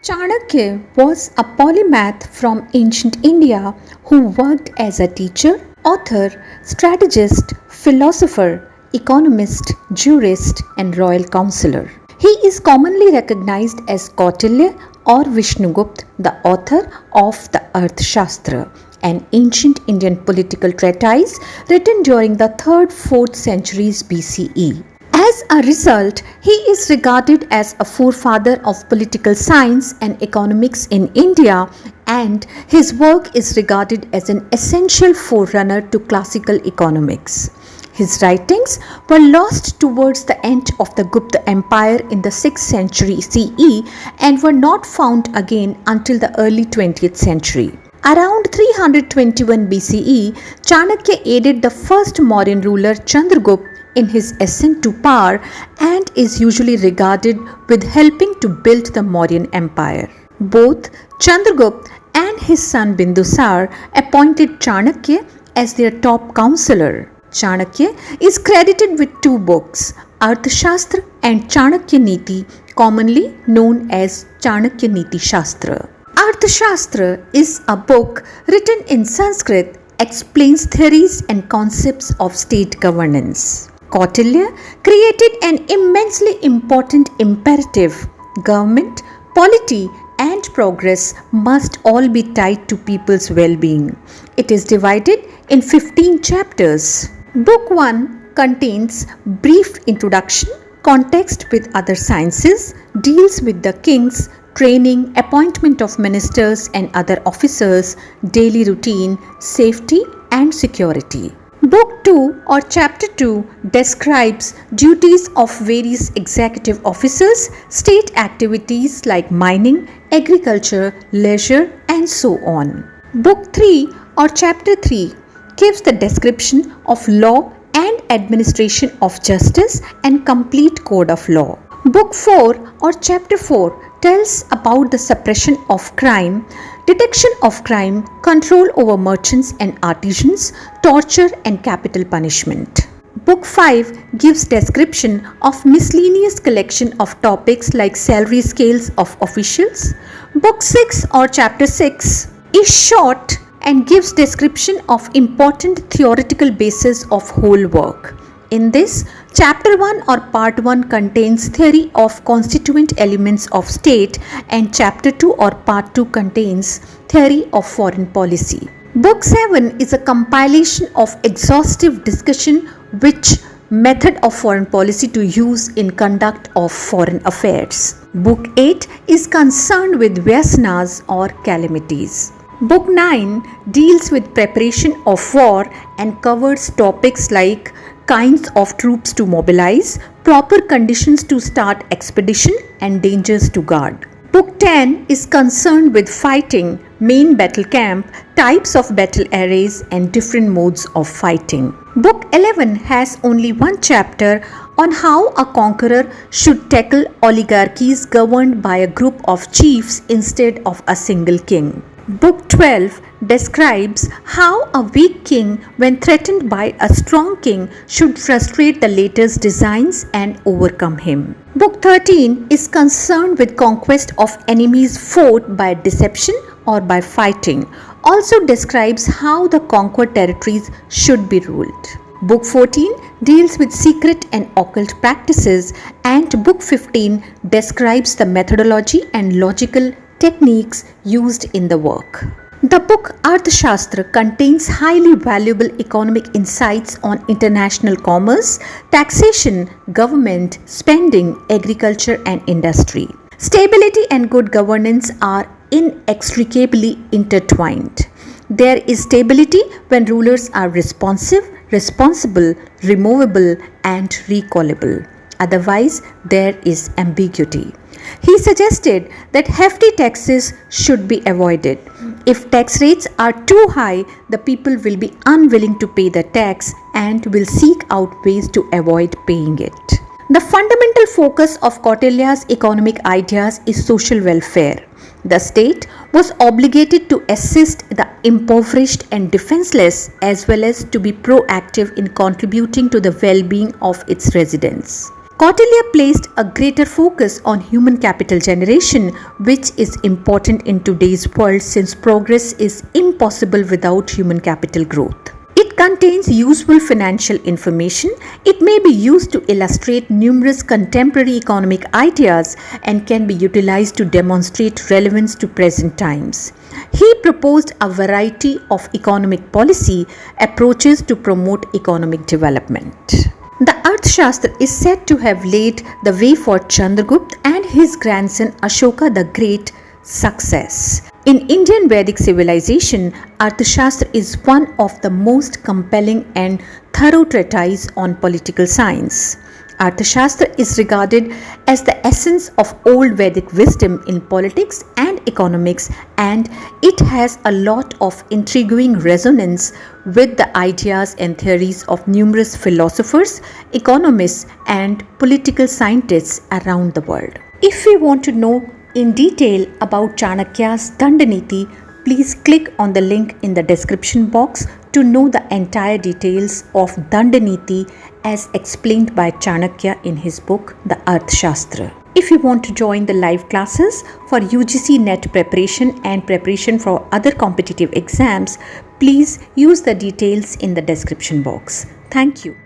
Chanakya was a polymath from ancient India who worked as a teacher, author, strategist, philosopher, economist, jurist, and royal counselor. He is commonly recognized as Kautilya or Vishnugupta, the author of the Arthashastra, an ancient Indian political treatise written during the 3rd 4th centuries BCE. As a result, he is regarded as a forefather of political science and economics in India, and his work is regarded as an essential forerunner to classical economics. His writings were lost towards the end of the Gupta Empire in the 6th century CE and were not found again until the early 20th century. Around 321 BCE, Chanakya aided the first Mauryan ruler Chandragupta in his ascent to power and is usually regarded with helping to build the Mauryan Empire. Both Chandragupta and his son Bindusar appointed Chanakya as their top counselor. Chanakya is credited with 2 books, Arthashastra and Chanakya Niti, commonly known as Chanakya Niti Shastra. Arthashastra is a book written in Sanskrit, explains theories and concepts of state governance. Kautilya created an immensely important imperative: government, polity, and progress must all be tied to people's well-being. It is divided in 15 chapters. Book 1 contains brief introduction, context with other sciences, deals with the kings, training, appointment of ministers and other officers, daily routine, safety and security. Book 2 or Chapter 2 describes duties of various executive officers, state activities like mining, agriculture, leisure, and so on. Book 3 or Chapter 3 gives the description of law and administration of justice and complete code of law. Book 4 or Chapter 4 tells about the suppression of crime, detection of crime, control over merchants and artisans, torture and capital punishment. Book 5 gives description of miscellaneous collection of topics like salary scales of officials. Book 6 or Chapter 6 is short and gives description of important theoretical basis of whole work. In this, Chapter 1 or Part 1 contains theory of constituent elements of state and Chapter 2 or Part 2 contains theory of foreign policy. Book 7 is a compilation of exhaustive discussion which method of foreign policy to use in conduct of foreign affairs. Book 8 is concerned with vyasanas or calamities. Book 9 deals with preparation of war and covers topics like kinds of troops to mobilize, proper conditions to start expedition and dangers to guard. Book 10 is concerned with fighting, main battle camp, types of battle arrays and different modes of fighting. Book 11 has only one chapter on how a conqueror should tackle oligarchies governed by a group of chiefs instead of a single king. Book 12 describes how a weak king, when threatened by a strong king, should frustrate the latter's designs and overcome him. Book 13 is concerned with conquest of enemies fought by deception or by fighting. Also describes how the conquered territories should be ruled. Book 14 deals with secret and occult practices, and Book 15 describes the methodology and logical techniques used in the work. The book Arthashastra contains highly valuable economic insights on international commerce, taxation, government, spending, agriculture and industry. Stability and good governance are inextricably intertwined. There is stability when rulers are responsive, responsible, removable and recallable. Otherwise, there is ambiguity. He suggested that hefty taxes should be avoided. If tax rates are too high, the people will be unwilling to pay the tax and will seek out ways to avoid paying it. The fundamental focus of Kautilya's economic ideas is social welfare. The state was obligated to assist the impoverished and defenseless as well as to be proactive in contributing to the well-being of its residents. Kautilya placed a greater focus on human capital generation, which is important in today's world since progress is impossible without human capital growth. It contains useful financial information. It may be used to illustrate numerous contemporary economic ideas and can be utilized to demonstrate relevance to present times. He proposed a variety of economic policy approaches to promote economic development. The Arthashastra is said to have laid the way for Chandragupta and his grandson Ashoka the Great success. In Indian Vedic civilization, Arthashastra is one of the most compelling and thorough treatise on political science. Arthashastra is regarded as the essence of old Vedic wisdom in politics and economics, and it has a lot of intriguing resonance with the ideas and theories of numerous philosophers, economists, and political scientists around the world. If we want to know in detail about Chanakya's Dandaniti, please click on the link in the description box to know the entire details of Dandaniti as explained by Chanakya in his book The Arthashastra. If you want to join the live classes for UGC NET preparation and preparation for other competitive exams, please use the details in the description box. Thank you.